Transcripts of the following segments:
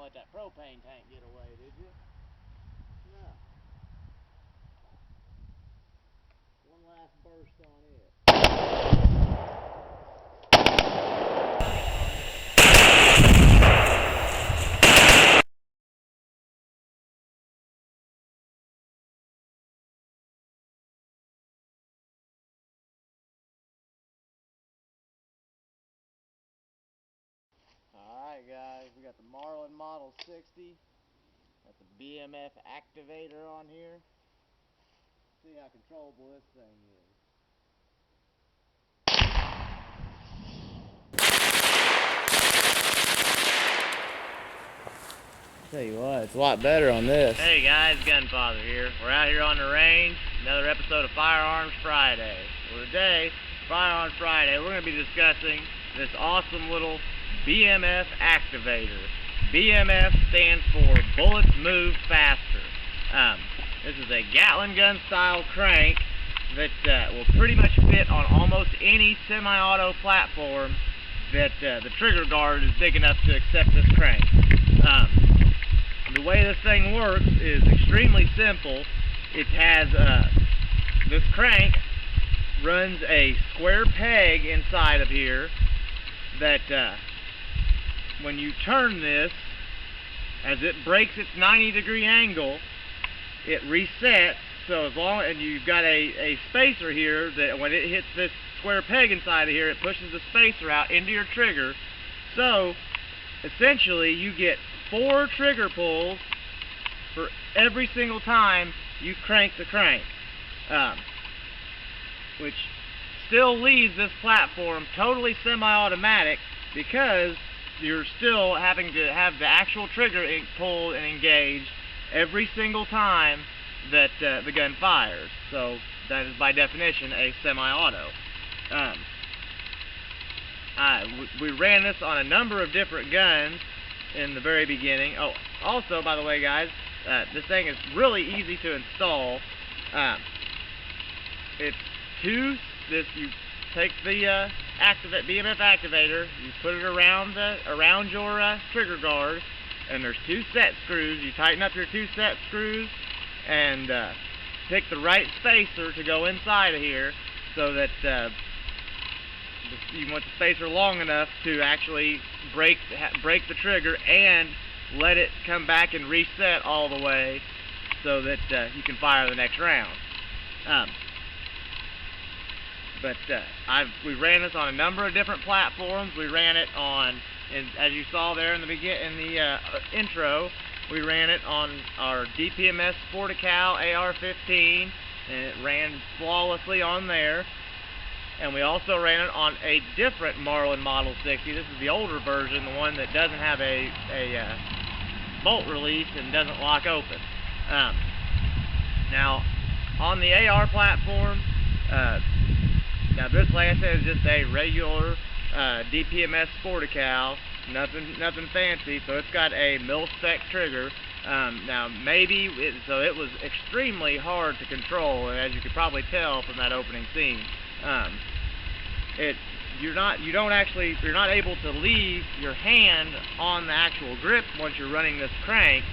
let that propane tank get away, did you? No. One last burst on it. Alright guys, we got the Marlin Model 60. Got the BMF Activator on here. See how controllable this thing is. Tell you what, it's a lot better on this. Hey guys, GunFather here. We're out here on the range. Another episode of Firearms Friday. Well, today, Firearms Friday, we're going to be discussing this awesome little BMF Activator. BMF stands for Bullets Move Faster. This is a Gatling gun style crank that will pretty much fit on almost any semi-auto platform that the trigger guard is big enough to accept this crank. The way this thing works is extremely simple. It has this crank runs a square peg inside of here that when you turn this, as it breaks its 90-degree angle, it resets. So as long and you've got a spacer here that when it hits this square peg inside of here, it pushes the spacer out into your trigger. So essentially, you get 4 trigger pulls for every single time you crank the crank, which still leaves this platform totally semi-automatic because you're still having to have the actual trigger pulled and engaged every single time that the gun fires. So that is by definition a semi-auto. We ran this on a number of different guns in the very beginning. Oh, also, by the way, guys, this thing is really easy to install. It's you take the BMF Activator, you put it around your trigger guard, and there's 2 set screws. You tighten up your 2 set screws and pick the right spacer to go inside of here, so that you want the spacer long enough to actually break the trigger and let it come back and reset all the way so that you can fire the next round. We ran this on a number of different platforms. We ran it on, as you saw there in the intro, we ran it on our DPMS Sportical AR-15, and it ran flawlessly on there. And we also ran it on a different Marlin Model 60. This is the older version, the one that doesn't have a bolt release and doesn't lock open. Now, on the AR platform, now this, like I said, is just a regular DPMS Sportical, nothing fancy. So it's got a mil-spec trigger. Now it was extremely hard to control, as you could probably tell from that opening scene. You're not able to leave your hand on the actual grip once you're running this crank.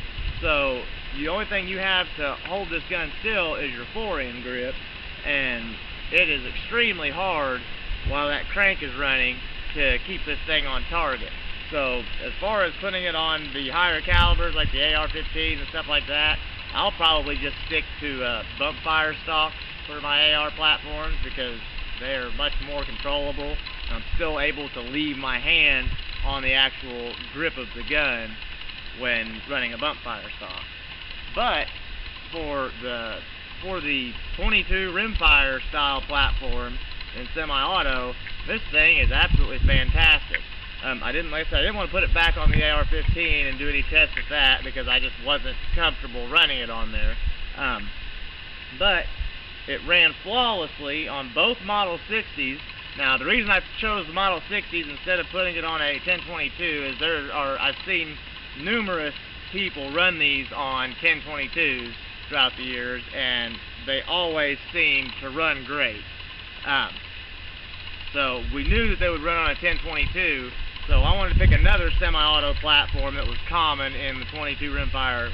So the only thing you have to hold this gun still is your forend grip, and it is extremely hard while that crank is running to keep this thing on target. So as far as putting it on the higher calibers like the AR-15 and stuff like that, I'll probably just stick to bump fire stocks for my AR platforms because they are much more controllable. I'm still able to leave my hand on the actual grip of the gun when running a bump fire stock. But for the 22 rimfire style platform in semi-auto, this thing is absolutely fantastic. I didn't want to put it back on the AR-15 and do any tests with that because I just wasn't comfortable running it on there. But it ran flawlessly on both Model 60s. Now, the reason I chose the Model 60s instead of putting it on a 1022 is I've seen numerous people run these on 1022s throughout the years, and they always seem to run great. So we knew that they would run on a 1022, So I wanted to pick another semi-auto platform that was common in the 22 rimfire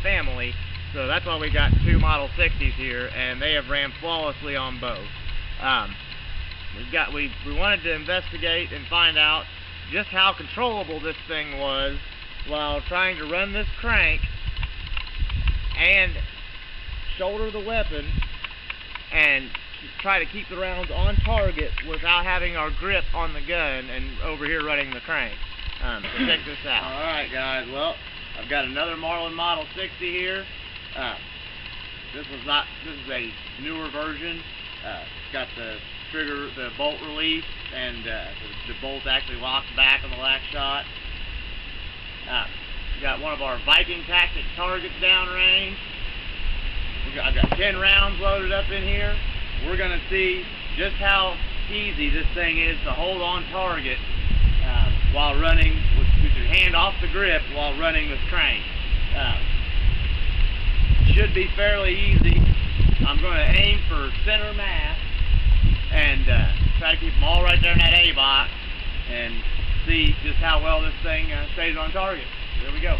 family. So that's why we got two Model 60s here, and they have ran flawlessly on both. We wanted to investigate and find out just how controllable this thing was while trying to run this crank and shoulder the weapon and try to keep the rounds on target without having our grip on the gun and over here running the crank. So check this out. Alright guys, well, I've got another Marlin Model 60 here. This is a newer version. It's got the trigger, the bolt release, and the bolt actually locks back on the last shot. We got one of our Viking Tactics targets downrange. I've got 10 rounds loaded up in here. We're going to see just how easy this thing is to hold on target while running, with your hand off the grip while running this crank. Should be fairly easy. I'm going to aim for center mass and try to keep them all right there in that A box and see just how well this thing stays on target. There we go.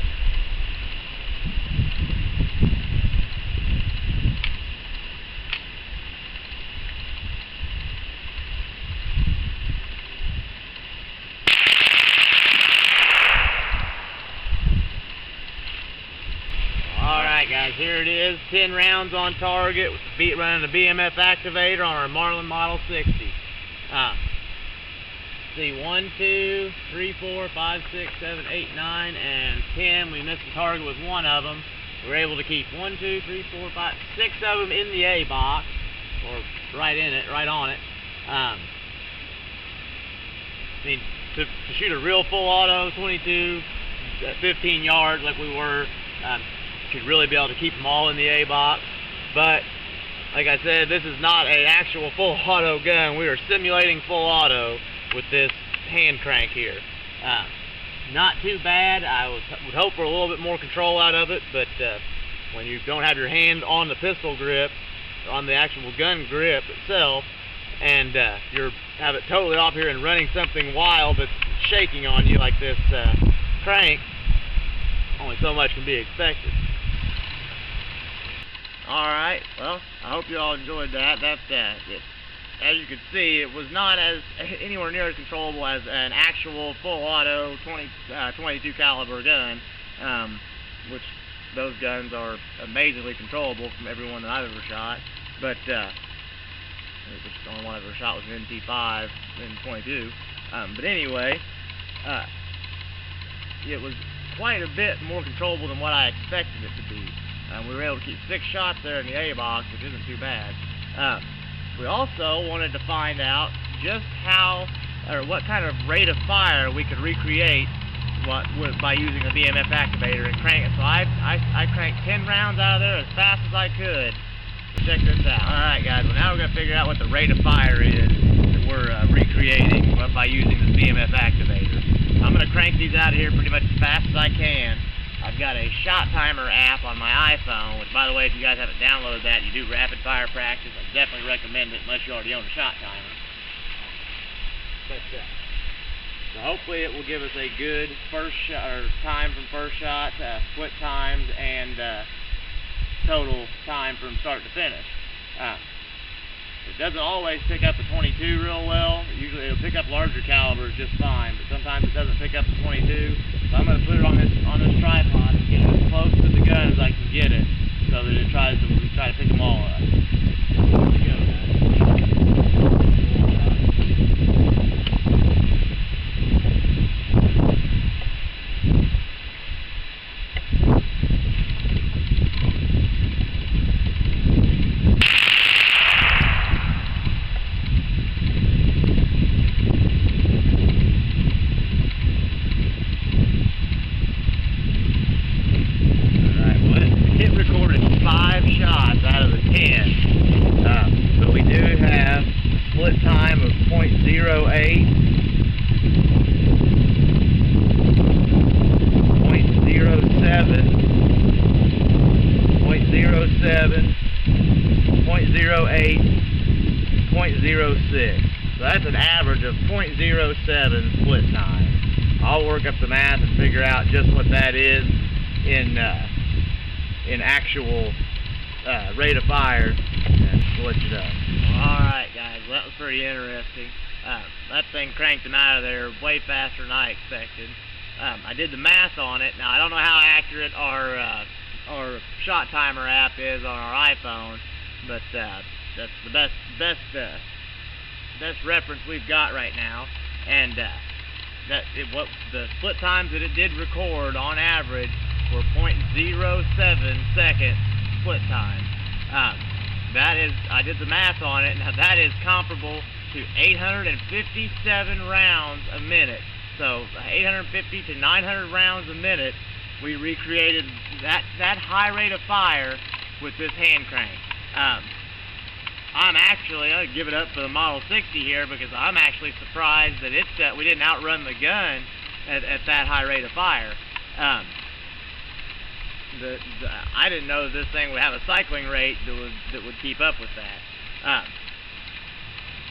Alright guys, here it is, 10 rounds on target, running the BMF Activator on our Marlin Model 60. See, 1, 2, 3, 4, 5, 6, 7, 8, 9, and 10. We missed the target with one of them. We were able to keep 1, 2, 3, 4, 5, 6 of them in the A box, or right in it, right on it. I mean, to shoot a real full auto 22 at 15 yards like we were, should really be able to keep them all in the A box. But like I said, this is not an actual full auto gun. We are simulating full auto with this hand crank here. Not too bad. I would hope for a little bit more control out of it, but when you don't have your hand on the pistol grip, on the actual gun grip itself, and you have it totally off here and running something wild that's shaking on you like this crank, only so much can be expected. Alright, well, I hope you all enjoyed that. As you can see, it was not anywhere near as controllable as an actual full auto 22 caliber gun, which those guns are amazingly controllable from everyone that I've ever shot. But the only one I've ever shot was an NT5 in 22. But anyway, it was quite a bit more controllable than what I expected it to be. We were able to keep 6 shots there in the A box, which isn't too bad. We also wanted to find out just what kind of rate of fire we could recreate by using a BMF Activator and crank it. So I cranked 10 rounds out of there as fast as I could. So check this out. Alright guys, well now we're going to figure out what the rate of fire is that we're recreating by using this BMF Activator. I'm going to crank these out of here pretty much as fast as I can. I've got a shot timer app on my iPhone, which, by the way, if you guys haven't downloaded that, you do rapid fire practice. I definitely recommend it unless you already own a shot timer. But so hopefully it will give us a good first shot, or time from first shot, split times, and total time from start to finish. It doesn't always pick up the 22 real well. Usually it'll pick up larger calibers just fine, but sometimes it doesn't pick up the 22. So I'm going to put it on this tripod and get it as close to the gun as I can get it, so that it tries to pick them all up. There we go, guys. But we do have a split time of 0.08, 0.07, 0.08, 0.06. So that's an average of 0.07 split time. I'll work up the math and figure out just what that is in actual rate of fire, and we'll let you know. Alright guys, well, that was pretty interesting. That thing cranked them out of there way faster than I expected. I did the math on it. Now I don't know how accurate our shot timer app is on our iPhone, but that's the best reference we've got right now. And what the split times that it did record on average were 0.07 second split time. That is, I did the math on it. Now that is comparable to 857 rounds a minute. So 850 to 900 rounds a minute. We recreated that high rate of fire with this hand crank. I'll give it up for the Model 60 here, because I'm actually surprised that we didn't outrun the gun at that high rate of fire. I didn't know this thing would have a cycling rate that would keep up with that.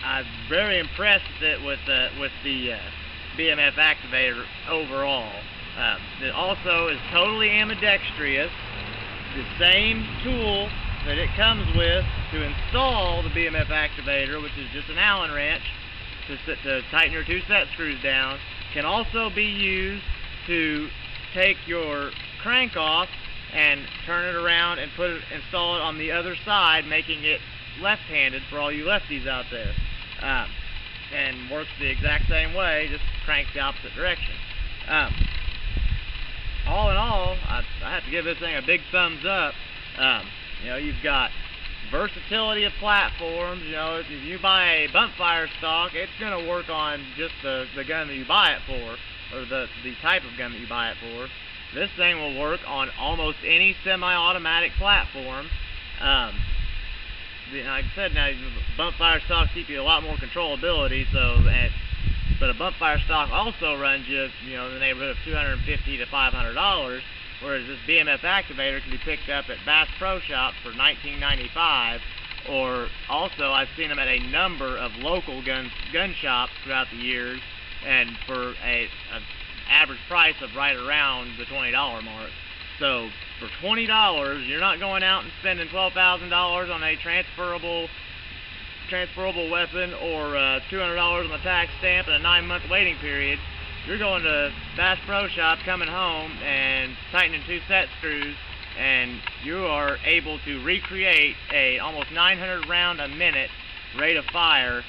I'm very impressed with the BMF Activator overall. It also is totally ambidextrous. The same tool that it comes with to install the BMF Activator, which is just an Allen wrench to tighten your 2 set screws down, can also be used to take your crank off and turn it around and install it on the other side, making it left-handed for all you lefties out there. And works the exact same way, just cranks the opposite direction. All in all, I have to give this thing a big thumbs up. You know, you've got versatility of platforms. You know, if you buy a bump fire stock, it's going to work on just the gun that you buy it for, or the type of gun that you buy it for. This thing will work on almost any semi-automatic platform. Like I said, now bump fire stocks keep you a lot more controllability. But a bump fire stock also runs you, in the neighborhood of $250 to $500, whereas this BMF Activator can be picked up at Bass Pro Shops for $19.95, or also I've seen them at a number of local gun shops throughout the years, and for an average price of right around the $20 mark. So for $20, you're not going out and spending $12,000 on a transferable weapon, or $200 on the tax stamp and a 9-month waiting period. You're going to Bass Pro Shop, coming home and tightening 2 set screws, and you are able to recreate a almost 900 round a minute rate of fire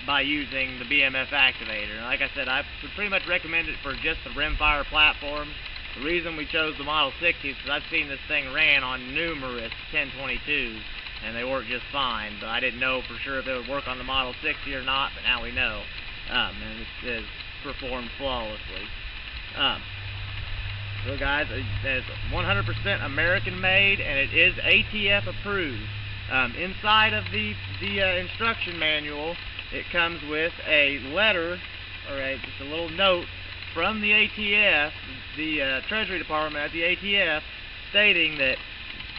by using the BMF Activator. And like I said, I would pretty much recommend it for just the rimfire platforms. The reason we chose the Model 60 is because I've seen this thing ran on numerous 1022s, and they work just fine. But I didn't know for sure if it would work on the Model 60 or not, but now we know. And it's performed flawlessly. So guys, it's 100% American made, and it is ATF approved. Inside of the instruction manual, it comes with a letter, or just a little note from the ATF, the Treasury Department at the ATF, stating that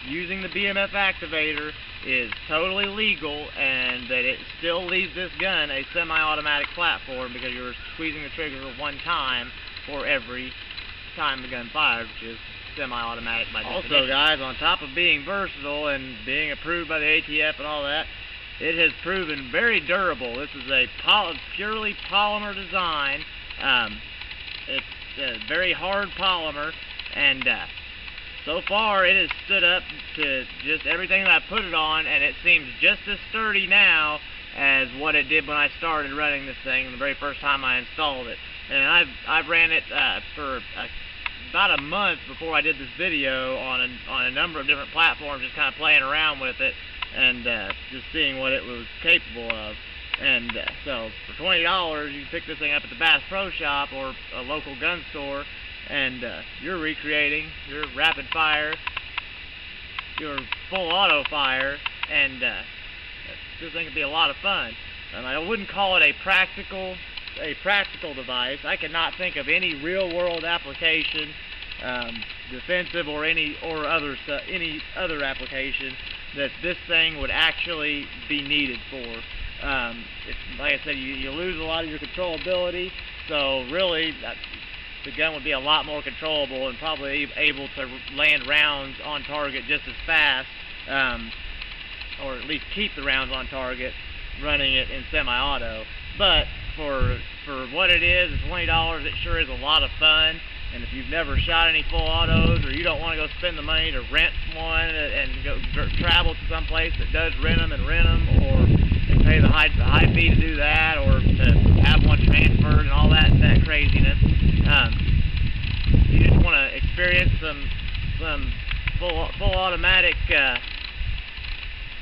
using the BMF Activator is totally legal, and that it still leaves this gun a semi-automatic platform, because you're squeezing the trigger one time for every time the gun fires, which is semi-automatic by definition. Also guys, on top of being versatile and being approved by the ATF and all that, it has proven very durable. This is a purely polymer design. It's a very hard polymer, and so far it has stood up to just everything that I put it on, and it seems just as sturdy now as what it did when I started running this thing the very first time I installed it. And I've ran it for about a month before I did this video on a number of different platforms, just kind of playing around with it and just seeing what it was capable of. And so for $20, you can pick this thing up at the Bass Pro Shop or a local gun store, and you're recreating your rapid fire, your full auto fire, and this thing could be a lot of fun. And I wouldn't call it a practical device. I cannot think of any real-world application, defensive or any other application, that this thing would actually be needed for. Like I said, you lose a lot of your controllability, So really, the gun would be a lot more controllable and probably able to land rounds on target just as fast, or at least keep the rounds on target running it in semi-auto. But for what it is, it's $20. It sure is a lot of fun. And if you've never shot any full autos, or you don't want to go spend the money to rent one and go travel to some place that does rent them, or pay the high fee to do that, or to have one transferred and all that craziness, you just want to experience some full automatic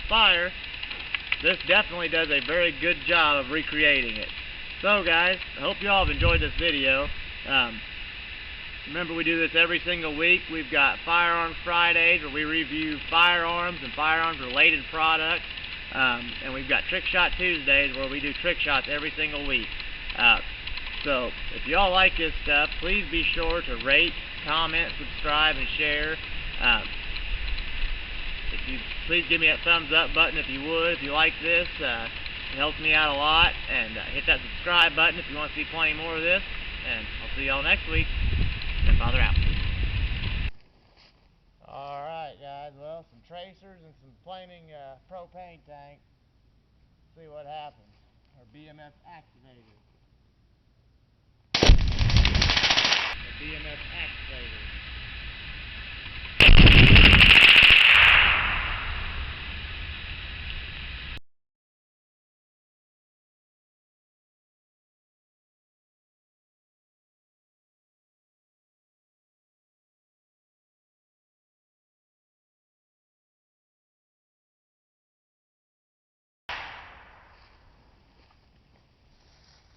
fire, this definitely does a very good job of recreating it. So guys, I hope you all have enjoyed this video. Remember, we do this every single week. We've got Firearms Fridays where we review firearms and firearms related products, and we've got Trick Shot Tuesdays where we do trick shots every single week. So if you all like this stuff, please be sure to rate, comment, subscribe, and share. Please give me that thumbs up button if you would, if you like this. It helps me out a lot. And hit that subscribe button if you want to see plenty more of this. And I'll see y'all next week. GunFather out. Alright guys, well, some tracers and some flaming propane tanks. See what happens. Our BMF Activator. The BMF Activator.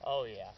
Oh yeah.